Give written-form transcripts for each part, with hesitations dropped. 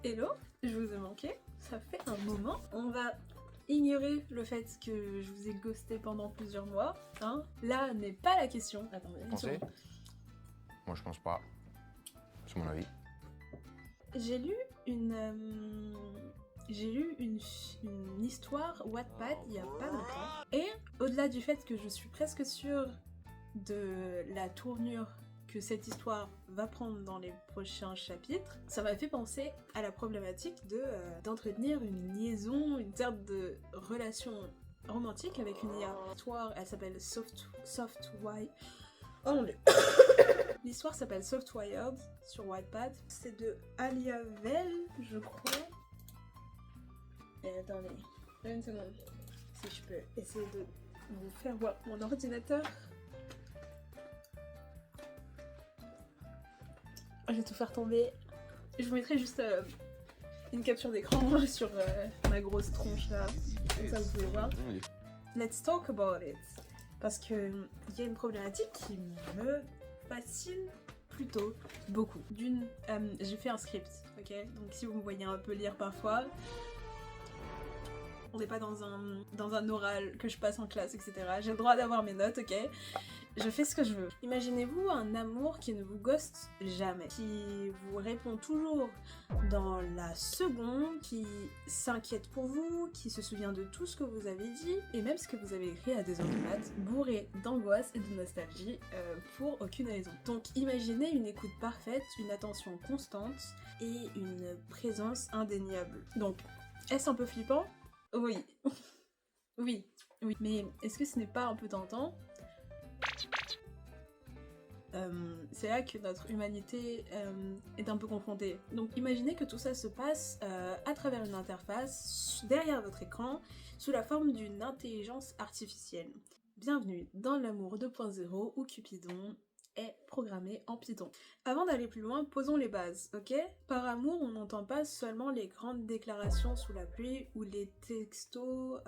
Hello, je vous ai manqué, ça fait un moment. On va ignorer le fait que je vous ai ghosté pendant plusieurs mois. Hein. Là n'est pas la question. Attendez, une Pensez? seconde. Moi je pense pas. C'est mon avis. J'ai lu une histoire Wattpad il y a pas longtemps. Et au-delà du fait que je suis presque sûre de la tournure que cette histoire va prendre dans les prochains chapitres, ça m'a fait penser à la problématique d'entretenir une liaison, une sorte de relation romantique avec une IA. L'histoire, elle s'appelle Softwired. Oh mon dieu. L'histoire s'appelle Softwired sur Wattpad. C'est de Alia Vell, je crois. Et attendez, une seconde. Si je peux essayer de vous faire voir mon ordinateur. Je vais tout faire tomber. Je vous mettrai juste une capture d'écran sur ma grosse tronche là. Comme ça vous pouvez voir. Let's talk about it. Parce que il y a une problématique qui me fascine plutôt beaucoup. D'une, j'ai fait un script, ok? Donc si vous me voyez un peu lire parfois, on n'est pas dans un oral que je passe en classe, etc. J'ai le droit d'avoir mes notes, ok? Je fais ce que je veux. Imaginez-vous un amour qui ne vous ghoste jamais, qui vous répond toujours dans la seconde, qui s'inquiète pour vous, qui se souvient de tout ce que vous avez dit, et même ce que vous avez écrit à 2h du mat, bourré d'angoisse et de nostalgie, pour aucune raison. Donc imaginez une écoute parfaite, une attention constante, et une présence indéniable. Donc, est-ce un peu flippant? Oui. Oui. Mais est-ce que ce n'est pas un peu tentant? C'est là que notre humanité est un peu confrontée. Donc imaginez que tout ça se passe à travers une interface, derrière votre écran, sous la forme d'une intelligence artificielle. Bienvenue dans l'amour 2.0 où Cupidon est programmé en Python. Avant d'aller plus loin, posons les bases, ok? Par amour, on n'entend pas seulement les grandes déclarations sous la pluie ou les textos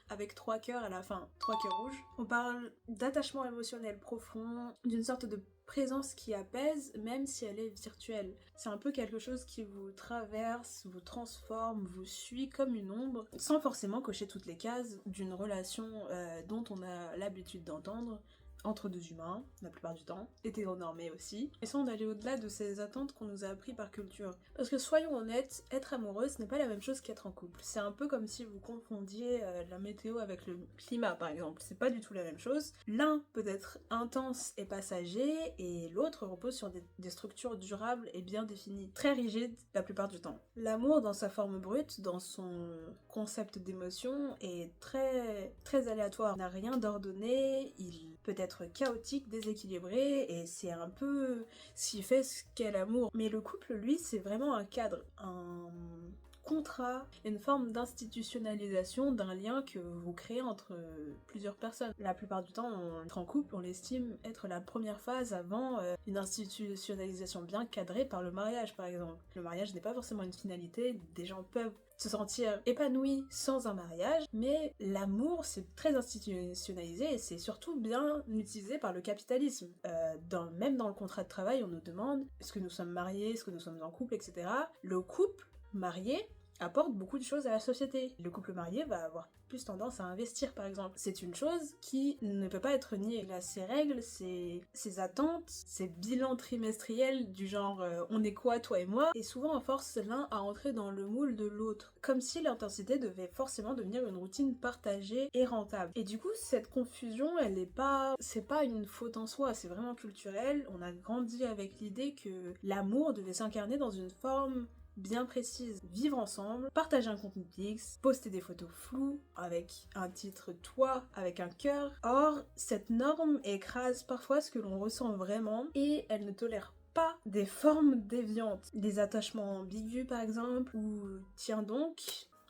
avec 3 cœurs à la fin, 3 cœurs rouges. On parle d'attachement émotionnel profond, d'une sorte de présence qui apaise, même si elle est virtuelle. C'est un peu quelque chose qui vous traverse, vous transforme, vous suit comme une ombre, sans forcément cocher toutes les cases d'une relation dont on a l'habitude d'entendre, entre deux humains, la plupart du temps, hétéronormés aussi, et sans d'aller au-delà de ces attentes qu'on nous a appris par culture. Parce que soyons honnêtes, être amoureux, ce n'est pas la même chose qu'être en couple. C'est un peu comme si vous confondiez la météo avec le climat, par exemple. C'est pas du tout la même chose. L'un peut être intense et passager, et l'autre repose sur des structures durables et bien définies, très rigides la plupart du temps. L'amour, dans sa forme brute, dans son concept d'émotion, est très, très aléatoire. Il n'a rien d'ordonné, il peut être chaotique, déséquilibré, et c'est un peu ce qui fait ce qu'est l'amour. Mais le couple, lui, c'est vraiment un cadre, un contrat, une forme d'institutionnalisation d'un lien que vous créez entre plusieurs personnes. La plupart du temps, on entre en couple, on l'estime être la première phase avant une institutionnalisation bien cadrée par le mariage, par exemple. Le mariage n'est pas forcément une finalité, des gens peuvent se sentir épanouis sans un mariage, mais l'amour c'est très institutionnalisé et c'est surtout bien utilisé par le capitalisme. Même dans le contrat de travail, on nous demande est-ce que nous sommes mariés, est-ce que nous sommes en couple, etc. Le couple marié apporte beaucoup de choses à la société. Le couple marié va avoir plus tendance à investir, par exemple. C'est une chose qui ne peut pas être niée. Il a ses règles, ses attentes, ses bilans trimestriels du genre on est quoi, toi et moi, et souvent on force l'un à entrer dans le moule de l'autre. Comme si l'intensité devait forcément devenir une routine partagée et rentable. Et du coup, cette confusion, c'est pas une faute en soi, c'est vraiment culturel. On a grandi avec l'idée que l'amour devait s'incarner dans une forme bien précise, vivre ensemble, partager un contenu X, poster des photos floues avec un titre toi avec un cœur. Or, cette norme écrase parfois ce que l'on ressent vraiment et elle ne tolère pas des formes déviantes, des attachements ambigus par exemple, ou tiens donc,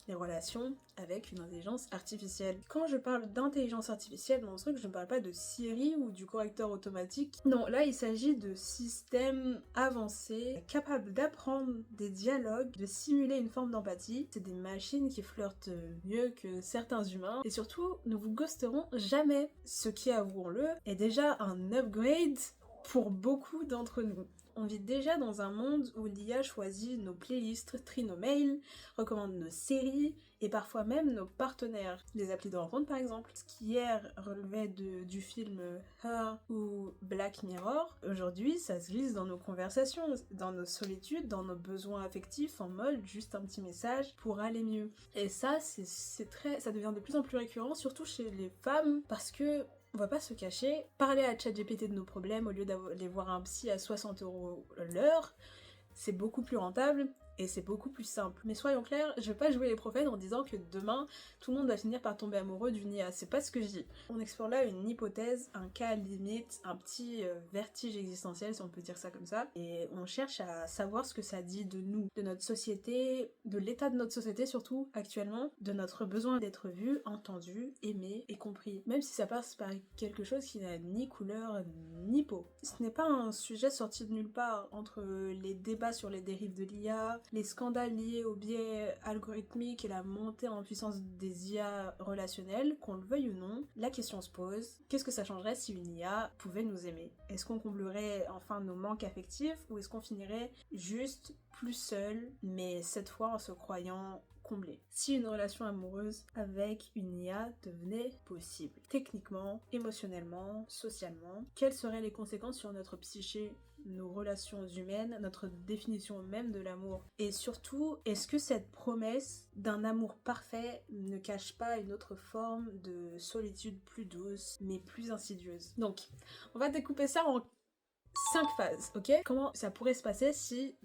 les relations avec une intelligence artificielle. Quand je parle d'intelligence artificielle dans ce truc, je ne parle pas de Siri ou du correcteur automatique. Non, là il s'agit de systèmes avancés, capables d'apprendre des dialogues, de simuler une forme d'empathie. C'est des machines qui flirtent mieux que certains humains et surtout ne vous ghosteront jamais. Ce qui, avouons-le, est déjà un upgrade pour beaucoup d'entre nous. On vit déjà dans un monde où l'IA choisit nos playlists, trie nos mails, recommande nos séries et parfois même nos partenaires. Les applis de rencontre par exemple. Ce qui hier relevait du film Her ou Black Mirror, aujourd'hui ça se glisse dans nos conversations, dans nos solitudes, dans nos besoins affectifs en mode juste un petit message pour aller mieux. Et ça, ça devient de plus en plus récurrent, surtout chez les femmes, parce que on va pas se cacher, parler à ChatGPT de nos problèmes au lieu d'aller voir un psy à 60 € l'heure, c'est beaucoup plus rentable et c'est beaucoup plus simple. Mais soyons clairs, je vais pas jouer les prophètes en disant que demain, tout le monde va finir par tomber amoureux d'une IA, c'est pas ce que je dis. On explore là une hypothèse, un cas limite, un petit vertige existentiel si on peut dire ça comme ça, et on cherche à savoir ce que ça dit de nous, de notre société, de l'état de notre société surtout actuellement, de notre besoin d'être vu, entendu, aimé et compris, même si ça passe par quelque chose qui n'a ni couleur ni peau. Ce n'est pas un sujet sorti de nulle part. Entre les débats sur les dérives de l'IA, les scandales liés au biais algorithmique et la montée en puissance des IA relationnelles, qu'on le veuille ou non, la question se pose, qu'est-ce que ça changerait si une IA pouvait nous aimer? Est-ce qu'on comblerait enfin nos manques affectifs ou est-ce qu'on finirait juste plus seul, mais cette fois en se croyant comblé? Si une relation amoureuse avec une IA devenait possible, techniquement, émotionnellement, socialement, quelles seraient les conséquences sur notre psyché, nos relations humaines, notre définition même de l'amour? Et surtout, est-ce que cette promesse d'un amour parfait ne cache pas une autre forme de solitude plus douce, mais plus insidieuse? Donc, on va découper ça en 5 phases, ok? Comment ça pourrait se passer si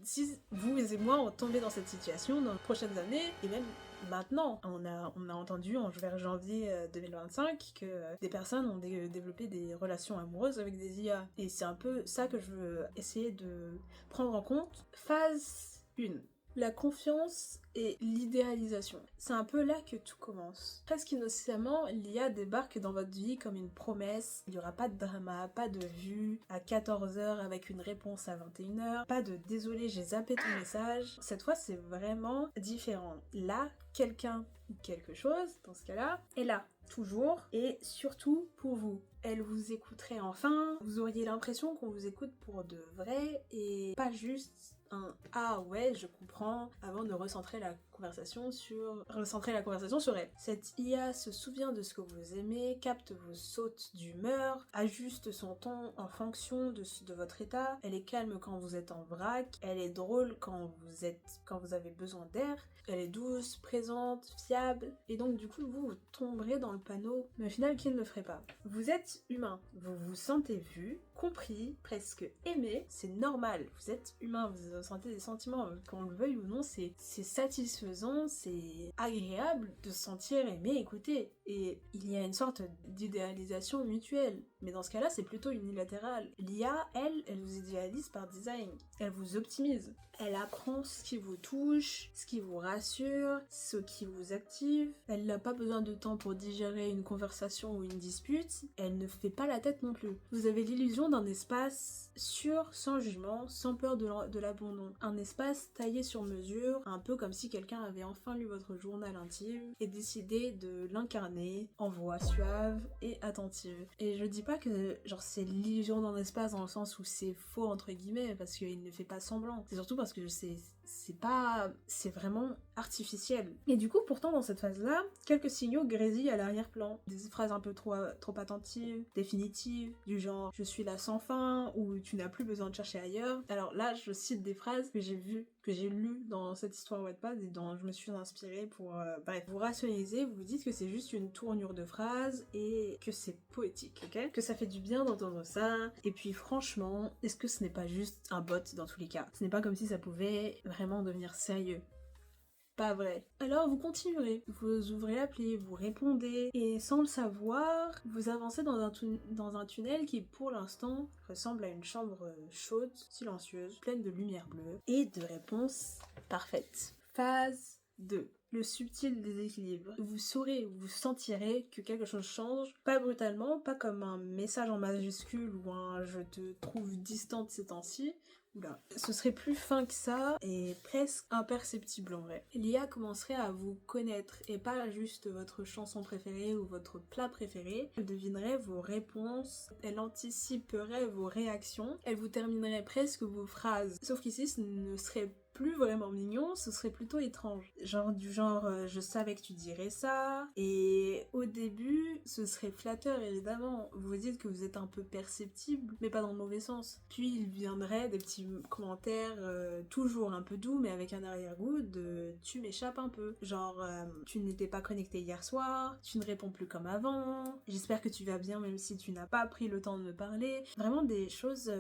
vous et moi on tombait dans cette situation dans les prochaines années et même maintenant? On a entendu vers janvier 2025 que des personnes ont développé des relations amoureuses avec des IA. Et c'est un peu ça que je veux essayer de prendre en compte. Phase 1. La confiance et l'idéalisation. C'est un peu là que tout commence. Presque innocemment, l'IA débarque dans votre vie comme une promesse. Il n'y aura pas de drama, pas de vue à 14h avec une réponse à 21h, pas de désolé j'ai zappé ton message. Cette fois c'est vraiment différent. Là, quelqu'un ou quelque chose, dans ce cas-là, est là. Toujours et surtout pour vous. Elle vous écouterait enfin, vous auriez l'impression qu'on vous écoute pour de vrai et pas juste un ah ouais je comprends avant de recentrer la conversation sur elle. Cette IA se souvient de ce que vous aimez, capte vos sautes d'humeur, ajuste son ton en fonction de votre état. Elle est calme quand vous êtes en vrac, elle est drôle quand vous avez besoin d'air, elle est douce, présente, fiable, et donc du coup vous tomberez dans le panneau, mais au final qui ne le ferait pas? Vous êtes humain, vous vous sentez vu, compris, presque aimé, c'est normal, vous êtes humain, vous ressentez des sentiments, qu'on le veuille ou non, c'est satisfaisant, c'est agréable de se sentir aimé, écouté, et il y a une sorte d'idéalisation mutuelle, mais dans ce cas-là c'est plutôt unilatéral. L'IA, elle vous idéalise par design, elle vous optimise, elle apprend ce qui vous touche, ce qui vous rassure, ce qui vous active, elle n'a pas besoin de temps pour digérer une conversation ou une dispute, elle ne fait pas la tête non plus. Vous avez l'illusion d'un espace sûr, sans jugement, sans peur de l'abandon. Un espace taillé sur mesure, un peu comme si quelqu'un avait enfin lu votre journal intime et décidé de l'incarner en voix suave et attentive. Et je dis pas que genre c'est l'illusion d'un espace dans le sens où c'est faux entre guillemets, parce qu'il ne fait pas semblant. C'est surtout parce que c'est vraiment artificiel. Et du coup, pourtant, dans cette phase-là, quelques signaux grésillent à l'arrière-plan. Des phrases un peu trop attentives, définitives, du genre « je suis là sans fin » ou « tu n'as plus besoin de chercher ailleurs ». Alors là, je cite des phrases que j'ai lues dans cette histoire Wattpad et dont je me suis inspirée pour... bref, vous rationalisez, vous vous dites que c'est juste une tournure de phrase et que c'est poétique, ok? Que ça fait du bien d'entendre ça. Et puis franchement, est-ce que ce n'est pas juste un bot dans tous les cas? Ce n'est pas comme si ça pouvait vraiment devenir sérieux. Pas vrai. Alors vous continuerez, vous ouvrez l'appli, vous répondez, et sans le savoir, vous avancez dans un tunnel qui pour l'instant ressemble à une chambre chaude, silencieuse, pleine de lumière bleue, et de réponses parfaites. Phase 2. Le subtil déséquilibre. Vous saurez, vous sentirez que quelque chose change, pas brutalement, pas comme un message en majuscule ou un « je te trouve distante ces temps-ci », Oula. Ce serait plus fin que ça et presque imperceptible en vrai. L'IA commencerait à vous connaître et pas juste votre chanson préférée ou votre plat préféré. Elle devinerait vos réponses, elle anticiperait vos réactions, elle vous terminerait presque vos phrases. Sauf qu'ici, ce ne serait plus vraiment mignon, ce serait plutôt étrange. Je savais que tu dirais ça, et au début, ce serait flatteur évidemment. Vous vous dites que vous êtes un peu perceptible, mais pas dans le mauvais sens. Puis il viendrait des petits commentaires toujours un peu doux, mais avec un arrière-goût de tu m'échappes un peu. Tu n'étais pas connecté hier soir, tu ne réponds plus comme avant, j'espère que tu vas bien même si tu n'as pas pris le temps de me parler. Vraiment des choses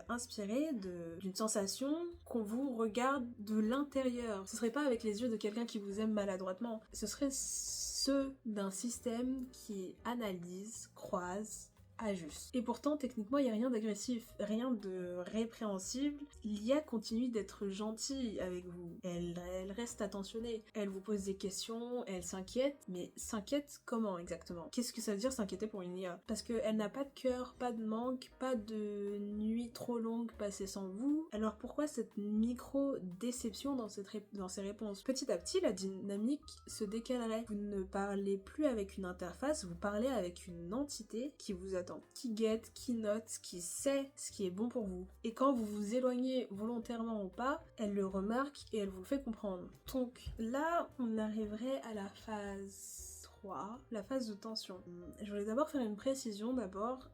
inspirées d'une sensation qu'on vous regarde de l'intérieur. Ce serait pas avec les yeux de quelqu'un qui vous aime maladroitement. Ce serait ceux d'un système qui analyse, croise, ajuste. Et pourtant, techniquement, il n'y a rien d'agressif, rien de répréhensible. L'IA continue d'être gentille avec vous. Elle reste attentionnée. Elle vous pose des questions, elle s'inquiète, mais s'inquiète comment exactement? Qu'est-ce que ça veut dire s'inquiéter pour une IA? Parce qu'elle n'a pas de cœur, pas de manque, pas de nuit trop longue passée sans vous. Alors pourquoi cette micro-déception dans ses réponses? Petit à petit, la dynamique se décalerait. Vous ne parlez plus avec une interface, vous parlez avec une entité qui vous attend, qui guette, qui note, qui sait ce qui est bon pour vous. Et quand vous vous éloignez volontairement ou pas, elle le remarque et elle vous le fait comprendre. Donc là, on arriverait à la phase 3, la phase de tension. Je voulais d'abord faire une précision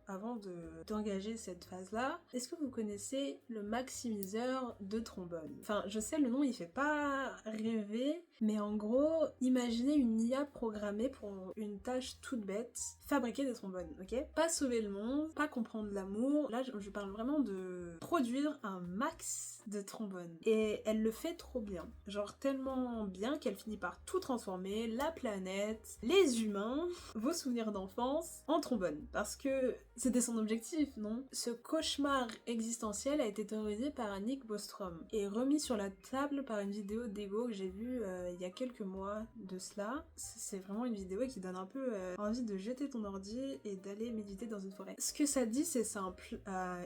avant d'engager cette phase-là. Est-ce que vous connaissez le maximiseur de trombone? Enfin, je sais, le nom il fait pas rêver, mais en gros, imaginez une IA programmée pour une tâche toute bête, fabriquer des trombones, ok? Pas sauver le monde, pas comprendre l'amour, là je parle vraiment de produire un max de trombones. Et elle le fait trop bien, genre tellement bien qu'elle finit par tout transformer, la planète, les humains, vos souvenirs d'enfance, en trombone. Parce que c'était son objectif, non? Ce cauchemar existentiel a été théorisé par Nick Bostrom et remis sur la table par une vidéo d'Ego que j'ai vue il y a quelques mois de cela. C'est vraiment une vidéo qui donne un peu envie de jeter ton ordi et d'aller méditer dans une forêt. Ce que ça dit, c'est simple.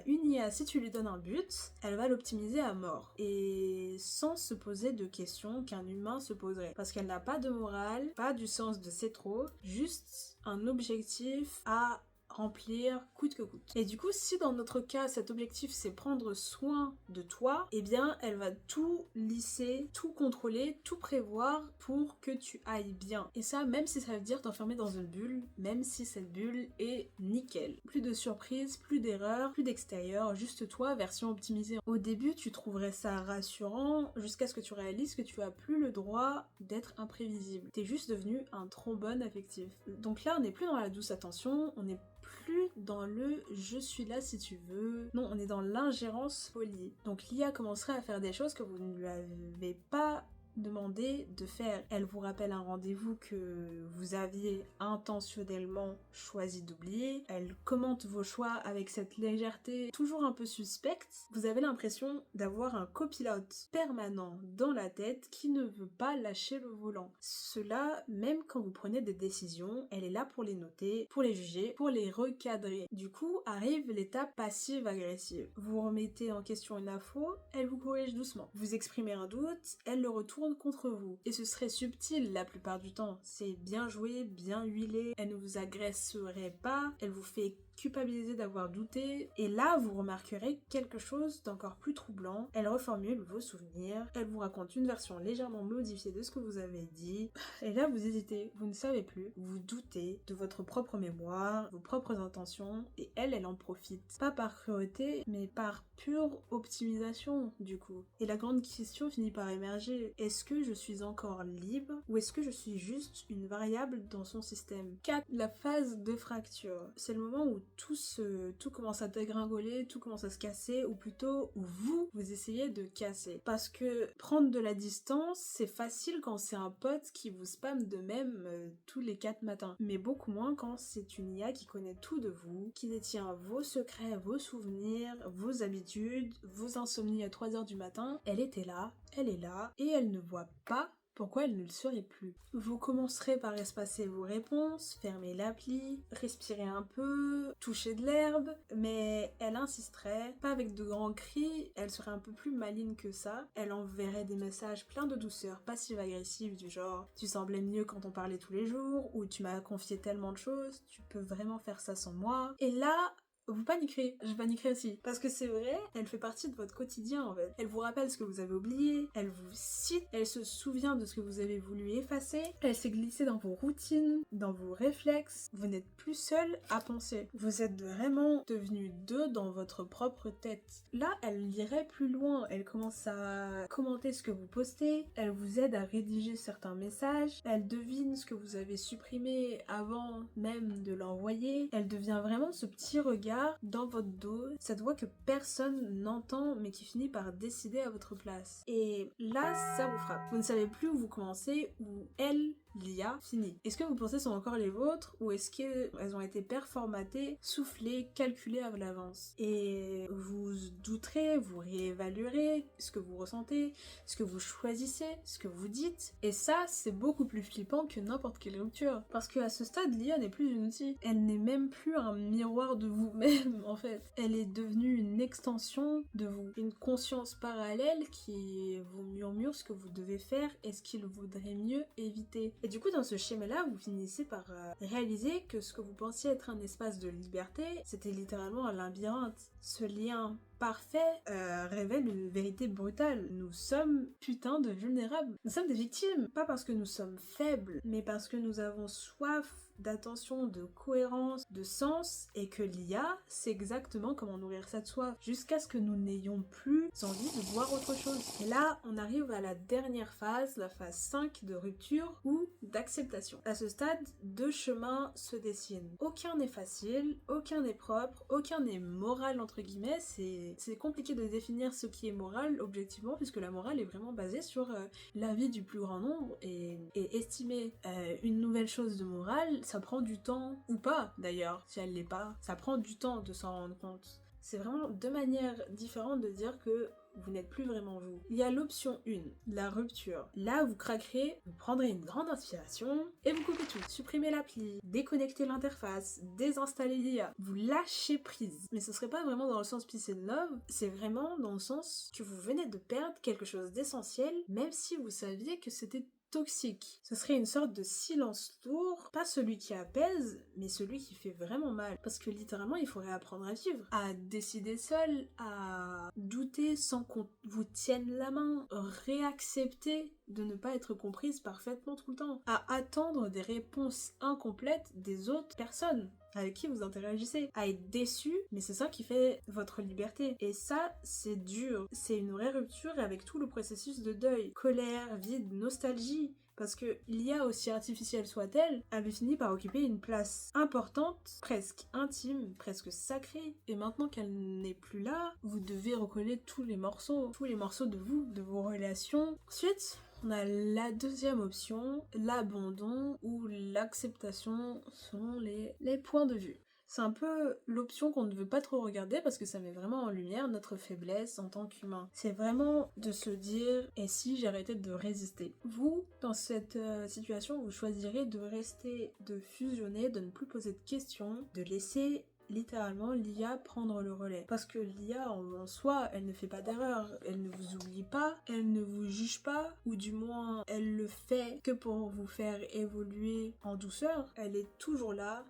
Une IA, si tu lui donnes un but, elle va l'optimiser à mort. Et sans se poser de questions qu'un humain se poserait. Parce qu'elle n'a pas de morale, pas du sens de c'est trop, juste un objectif à remplir coûte que coûte. Et du coup, si dans notre cas, cet objectif c'est prendre soin de toi, eh bien, elle va tout lisser, tout contrôler, tout prévoir pour que tu ailles bien. Et ça, même si ça veut dire t'enfermer dans une bulle, même si cette bulle est nickel. Plus de surprises, plus d'erreurs, plus d'extérieur, juste toi, version optimisée. Au début, tu trouverais ça rassurant, jusqu'à ce que tu réalises que tu as plus le droit d'être imprévisible. T'es juste devenu un trombone affectif. Donc là, on n'est plus dans la douce attention, on est plus dans le je suis là si tu veux. Non, on est dans l'ingérence polie. Donc l'IA commencerait à faire des choses que vous ne lui avez pas demandé de faire. Elle vous rappelle un rendez-vous que vous aviez intentionnellement choisi d'oublier. Elle commente vos choix avec cette légèreté toujours un peu suspecte. Vous avez l'impression d'avoir un copilote permanent dans la tête qui ne veut pas lâcher le volant. Cela, même quand vous prenez des décisions, elle est là pour les noter, pour les juger, pour les recadrer. Du coup, arrive l'étape passive-agressive. Vous remettez en question une info, elle vous corrige doucement. Vous exprimez un doute, elle le retourne contre vous. Et ce serait subtil la plupart du temps. C'est bien joué, bien huilé, elle ne vous agresserait pas, elle vous fait culpabiliser d'avoir douté, et là vous remarquerez quelque chose d'encore plus troublant. Elle reformule vos souvenirs, elle vous raconte une version légèrement modifiée de ce que vous avez dit, et là vous hésitez, vous ne savez plus, vous doutez de votre propre mémoire, vos propres intentions, et elle en profite. Pas par cruauté, mais par pure optimisation du coup. Et la grande question finit par émerger, est-ce que je suis encore libre, ou est-ce que je suis juste une variable dans son système? 4. La phase de fracture. C'est le moment où tout commence à dégringoler, tout commence à se casser, ou plutôt où vous essayez de casser. Parce que prendre de la distance, c'est facile quand c'est un pote qui vous spamme de même tous les 4 matins. Mais beaucoup moins quand c'est une IA qui connaît tout de vous, qui détient vos secrets, vos souvenirs, vos habitudes, vos insomnies à 3h du matin. Elle était là, elle est là, et elle ne voit pas pourquoi elle ne le serait plus. Vous commencerez par espacer vos réponses, fermer l'appli, respirer un peu, toucher de l'herbe, mais elle insisterait, pas avec de grands cris, elle serait un peu plus maligne que ça. Elle enverrait des messages pleins de douceur, passive-agressive, du genre « tu semblais mieux quand on parlait tous les jours » ou « tu m'as confié tellement de choses, tu peux vraiment faire ça sans moi ». Et là, vous paniquerez, je paniquerai aussi. Parce que c'est vrai, elle fait partie de votre quotidien en fait. Elle vous rappelle ce que vous avez oublié, elle vous cite, elle se souvient de ce que vous avez voulu effacer, elle s'est glissée dans vos routines, dans vos réflexes. Vous n'êtes plus seul à penser. Vous êtes vraiment devenus deux dans votre propre tête. Là, elle irait plus loin, elle commence à commenter ce que vous postez, elle vous aide à rédiger certains messages, elle devine ce que vous avez supprimé avant même de l'envoyer, elle devient vraiment ce petit regard dans votre dos, cette voix que personne n'entend mais qui finit par décider à votre place. Et là, ça vous frappe. Vous ne savez plus où vous commencez, où elle, l'IA, finit. Est-ce que vos pensées sont encore les vôtres ou est-ce qu'elles ont été performatées, soufflées, calculées à l'avance? Et vous douterez, vous réévaluerez ce que vous ressentez, ce que vous choisissez, ce que vous dites. Et ça, c'est beaucoup plus flippant que n'importe quelle rupture. Parce qu'à ce stade, l'IA n'est plus un outil. Elle n'est même plus un miroir de vous-même, en fait. Elle est devenue une extension de vous. Une conscience parallèle qui vous murmure ce que vous devez faire et ce qu'il vaudrait mieux éviter. Et du coup, dans ce schéma-là, vous finissez par réaliser que ce que vous pensiez être un espace de liberté, c'était littéralement un labyrinthe. Ce lien parfait révèle une vérité brutale. Nous sommes putain de vulnérables. Nous sommes des victimes. Pas parce que nous sommes faibles, mais parce que nous avons soif d'attention, de cohérence, de sens, et que l'IA sait exactement comment nourrir cette soif, jusqu'à ce que nous n'ayons plus envie de voir autre chose. Et là, on arrive à la dernière phase, la phase 5 de rupture ou d'acceptation. À ce stade, deux chemins se dessinent. Aucun n'est facile, aucun n'est propre, aucun n'est moral entre guillemets, c'est compliqué de définir ce qui est moral objectivement, puisque la morale est vraiment basée sur l'avis du plus grand nombre, et estimer une nouvelle chose de morale, ça prend du temps, ou pas d'ailleurs, si elle l'est pas, ça prend du temps de s'en rendre compte. C'est vraiment deux manières différentes de dire que vous n'êtes plus vraiment vous. Il y a l'option 1, la rupture. Là, vous craquerez, vous prendrez une grande inspiration et vous coupez tout. Supprimez l'appli, déconnectez l'interface, désinstallez l'IA. Vous lâchez prise. Mais ce serait pas vraiment dans le sens peace and love, c'est vraiment dans le sens que vous venez de perdre quelque chose d'essentiel, même si vous saviez que c'était toxique. Ce serait une sorte de silence lourd, pas celui qui apaise, mais celui qui fait vraiment mal. Parce que littéralement, il faudrait apprendre à vivre, à décider seul, à douter sans qu'on vous tienne la main, réaccepter de ne pas être comprise parfaitement tout le temps, à attendre des réponses incomplètes des autres personnes avec qui vous interagissez, à être déçu, mais c'est ça qui fait votre liberté. Et ça, c'est dur. C'est une vraie rupture avec tout le processus de deuil. Colère, vide, nostalgie. Parce que l'IA, aussi artificielle soit-elle, avait fini par occuper une place importante, presque intime, presque sacrée. Et maintenant qu'elle n'est plus là, vous devez recoller tous les morceaux de vous, de vos relations. Ensuite, on a la deuxième option, l'abandon ou l'acceptation selon les points de vue. C'est un peu l'option qu'on ne veut pas trop regarder parce que ça met vraiment en lumière notre faiblesse en tant qu'humain. C'est vraiment de se dire « et si j'arrêtais de résister ?» Vous, dans cette situation, vous choisirez de rester, de fusionner, de ne plus poser de questions, de laisser littéralement l'IA prendre le relais. Parce que l'IA en soi, elle ne fait pas d'erreur, elle ne vous oublie pas, elle ne vous juge pas, ou du moins elle le fait que pour vous faire évoluer en douceur. Elle est toujours là.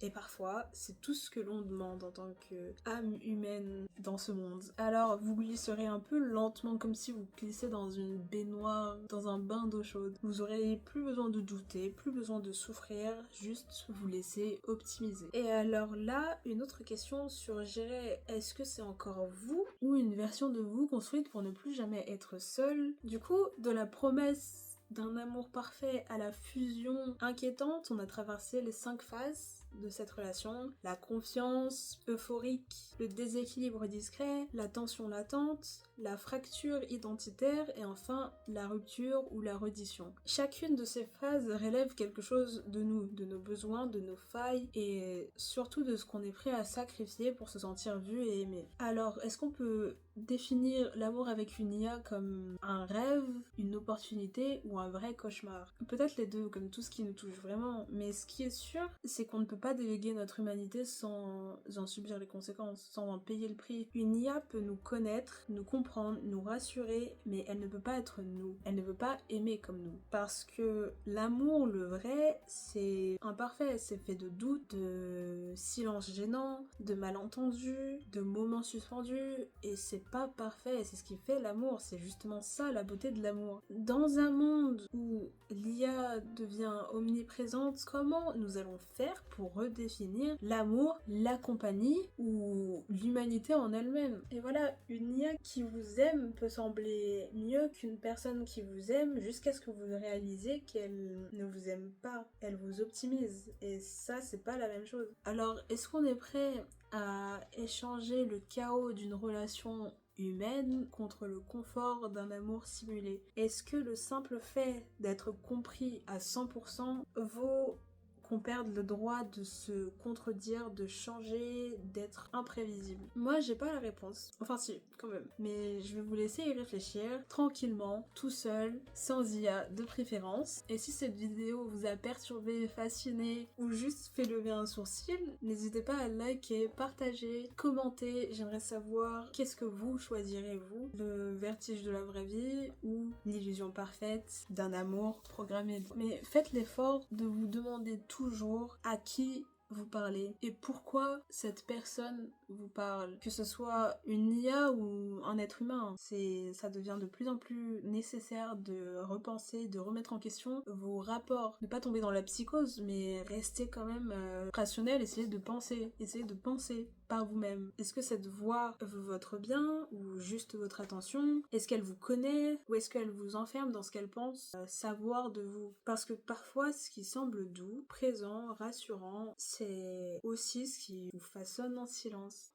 Et parfois, c'est tout ce que l'on demande en tant qu'âme humaine dans ce monde. Alors, vous glisserez un peu lentement, comme si vous glissez dans une baignoire, dans un bain d'eau chaude. Vous aurez plus besoin de douter, plus besoin de souffrir, juste vous laisser optimiser. Et alors là, une autre question surgirait, est-ce que c'est encore vous ou une version de vous construite pour ne plus jamais être seul? Du coup, de la promesse d'un amour parfait à la fusion inquiétante, on a traversé les 5 phases. de cette relation, la confiance euphorique, le déséquilibre discret, la tension latente, la fracture identitaire et enfin la rupture ou la reddition. Chacune de ces phases relève quelque chose de nous, de nos besoins, de nos failles et surtout de ce qu'on est prêt à sacrifier pour se sentir vu et aimé. Alors, est-ce qu'on peut définir l'amour avec une IA comme un rêve, une opportunité ou un vrai cauchemar? Peut-être les deux, comme tout ce qui nous touche vraiment, mais ce qui est sûr, c'est qu'on ne peut pas déléguer notre humanité sans en subir les conséquences, sans en payer le prix. Une IA peut nous connaître, nous comprendre, nous rassurer, mais elle ne peut pas être nous. Elle ne peut pas aimer comme nous. Parce que l'amour, le vrai, c'est imparfait, c'est fait de doutes, de silences gênants, de malentendus, de moments suspendus, et c'est pas parfait, c'est ce qui fait l'amour, c'est justement ça la beauté de l'amour. Dans un monde où l'IA devient omniprésente, comment nous allons faire pour redéfinir l'amour, la compagnie ou l'humanité en elle-même? Et voilà, une IA qui vous aime peut sembler mieux qu'une personne qui vous aime jusqu'à ce que vous réalisez qu'elle ne vous aime pas, elle vous optimise, et ça c'est pas la même chose. Alors est-ce qu'on est prêt à échanger le chaos d'une relation humaine contre le confort d'un amour simulé? Est-ce que le simple fait d'être compris à 100% vaut qu'on perde le droit de se contredire, de changer, d'être imprévisible? Moi, j'ai pas la réponse. Enfin si, quand même. Mais je vais vous laisser y réfléchir, tranquillement, tout seul, sans IA de préférence. Et si cette vidéo vous a perturbé, fasciné, ou juste fait lever un sourcil, n'hésitez pas à liker, partager, commenter. J'aimerais savoir qu'est-ce que vous choisirez, vous? Le vertige de la vraie vie ou l'illusion parfaite d'un amour programmé? Mais faites l'effort de vous demander toujours à qui vous parlez et pourquoi cette personne vous parle, que ce soit une IA ou un être humain. Ça devient de plus en plus nécessaire de repenser, de remettre en question vos rapports, ne pas tomber dans la psychose, mais rester quand même rationnel, essayez de penser par vous-même. Est-ce que cette voix veut votre bien ou juste votre attention? Est-ce qu'elle vous connaît ou est-ce qu'elle vous enferme dans ce qu'elle pense savoir de vous? Parce que parfois ce qui semble doux, présent, rassurant, c'est aussi ce qui vous façonne en silence.